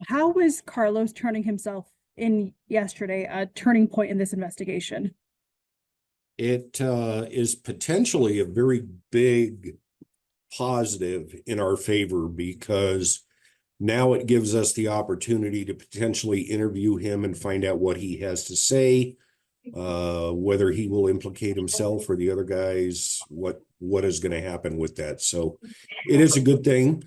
How was Carlos turning himself in yesterday a turning point in this investigation? It is potentially a very big positive in our favor because now it gives us the opportunity to potentially interview him and find out what he has to say, whether he will implicate himself or the other guys, what is going to happen with that. So it is a good thing.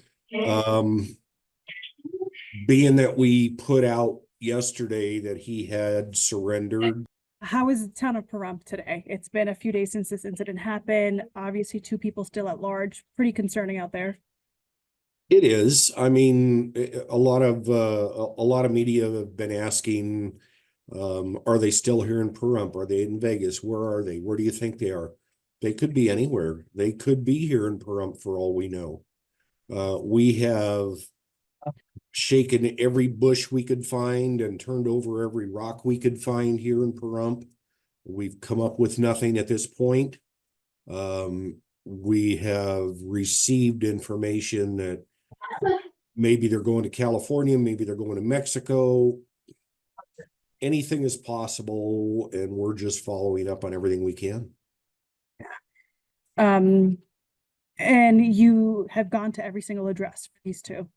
Being that we put out yesterday that he had surrendered. How is the town of Pahrump today? It's been a few days since this incident happened. Obviously, two people still at large. Pretty concerning out there. It is. I mean, a lot of media have been asking, are they still here in Pahrump? Are they in Vegas? Where are they? Where do you think they are? They could be anywhere. They could be here in Pahrump for all we know. We have shaken every bush we could find and turned over every rock we could find here in Pahrump. We've come up with nothing at this point. We have received information that maybe they're going to California, maybe they're going to Mexico. Anything is possible, and we're just following up on everything we can. And you have gone to every single address for these two.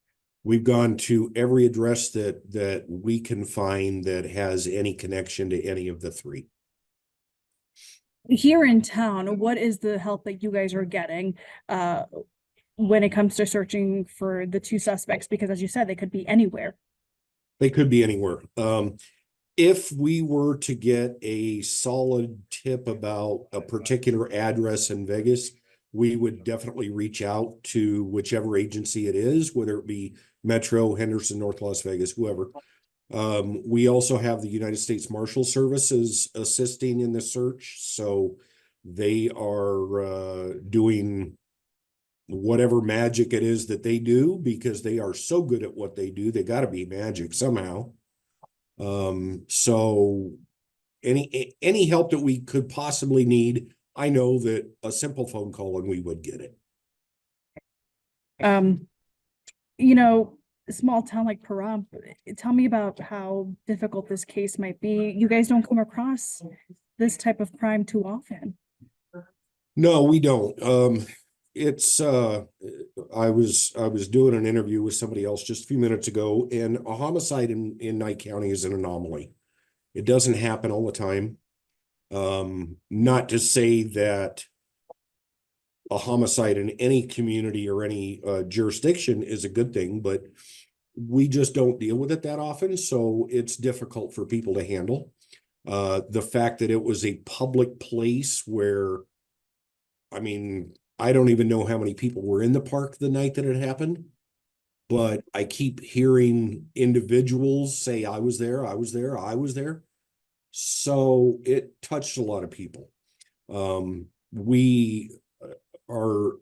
We've gone to every address that we can find that has any connection to any of the three. Here in town, what is the help that you guys are getting when it comes to searching for the two suspects? Because as you said, they could be anywhere. They could be anywhere. If we were to get a solid tip about a particular address in Vegas, we would definitely reach out to whichever agency it is, whether it be Metro, Henderson, North Las Vegas, whoever. We also have the United States Marshal Services assisting in the search. So they are doing whatever magic it is that they do, because they are so good at what they do. They got to be magic somehow. So any help that we could possibly need, I know that a simple phone call and we would get it. You know, a small town like Pahrump, tell me about how difficult this case might be. You guys don't come across this type of crime too often. No, we don't. It's I was doing an interview with somebody else just a few minutes ago, and a homicide in Nye County is an anomaly. It doesn't happen all the time. Not to say that a homicide in any community or any jurisdiction is a good thing, but we just don't deal with it that often, so it's difficult for people to handle. The fact that it was a public place where, I mean, I don't even know how many people were in the park the night that it happened, but I keep hearing individuals say, I was there, I was there, I was there. So it touched a lot of people. We are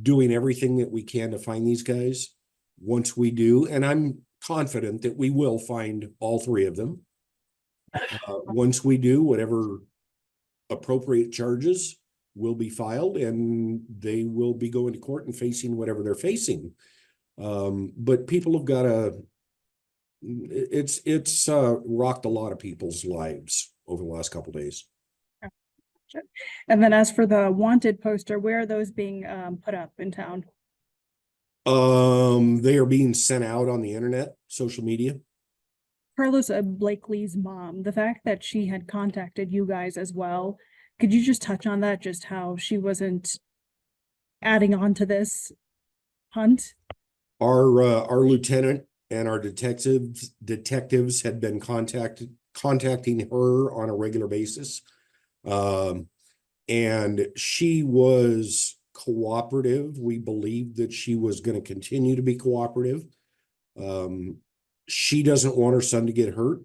doing everything that we can to find these guys. Once we do, and I'm confident that we will find all three of them. Once we do, whatever appropriate charges will be filed, and they will be going to court and facing whatever they're facing. But people have got to, it's rocked a lot of people's lives over the last couple of days. And then as for the wanted poster, where are those being put up in town? They are being sent out on the internet, social media. Carlos Blakely's mom, the fact that she had contacted you guys as well, could you just touch on that, just how she wasn't adding on to this hunt? Our lieutenant and our detectives had been contacting her on a regular basis. And she was cooperative. We believed that she was going to continue to be cooperative. She doesn't want her son to get hurt.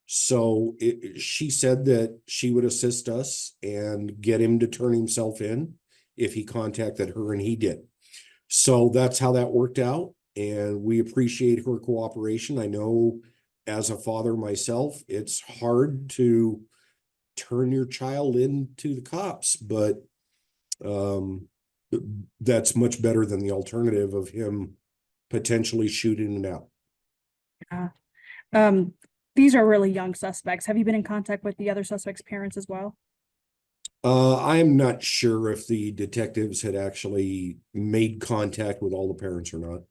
So she said that she would assist us and get him to turn himself in if he contacted her, and he did. So that's how that worked out. And we appreciate her cooperation. I know as a father myself, it's hard to turn your child into the cops, but that's much better than the alternative of him potentially shooting it out. Uh, Um, these are really young suspects. Have you been in contact with the other suspects' parents as well? I am not sure if the detectives had actually made contact with all the parents or not.